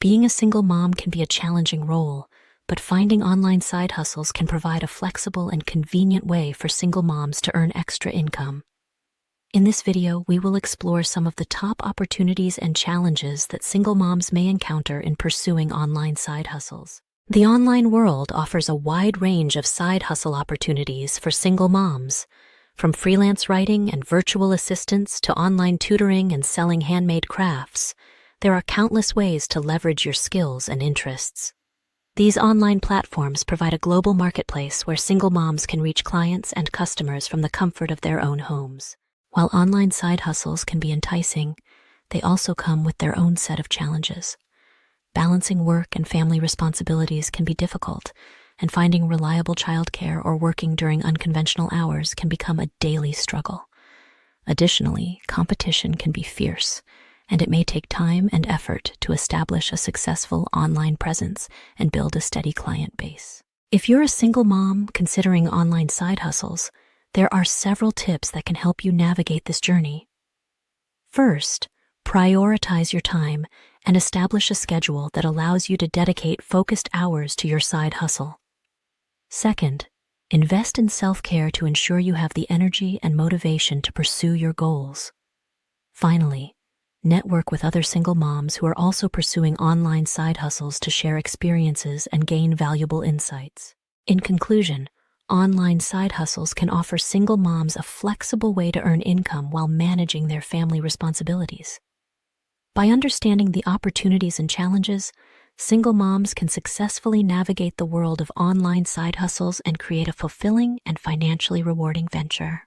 Being a single mom can be a challenging role, but finding online side hustles can provide a flexible and convenient way for single moms to earn extra income. In this video, we will explore some of the top opportunities and challenges that single moms may encounter in pursuing online side hustles. The online world offers a wide range of side hustle opportunities for single moms, from freelance writing and virtual assistants to online tutoring and selling handmade crafts. There are countless ways to leverage your skills and interests. These online platforms provide a global marketplace where single moms can reach clients and customers from the comfort of their own homes. While online side hustles can be enticing, they also come with their own set of challenges. Balancing work and family responsibilities can be difficult, and finding reliable childcare or working during unconventional hours can become a daily struggle. Additionally, competition can be fierce, and it may take time and effort to establish a successful online presence and build a steady client base. If you're a single mom considering online side hustles, there are several tips that can help you navigate this journey. First, prioritize your time and establish a schedule that allows you to dedicate focused hours to your side hustle. Second, invest in self-care to ensure you have the energy and motivation to pursue your goals. Finally, network with other single moms who are also pursuing online side hustles to share experiences and gain valuable insights. In conclusion, online side hustles can offer single moms a flexible way to earn income while managing their family responsibilities. By understanding the opportunities and challenges, single moms can successfully navigate the world of online side hustles and create a fulfilling and financially rewarding venture.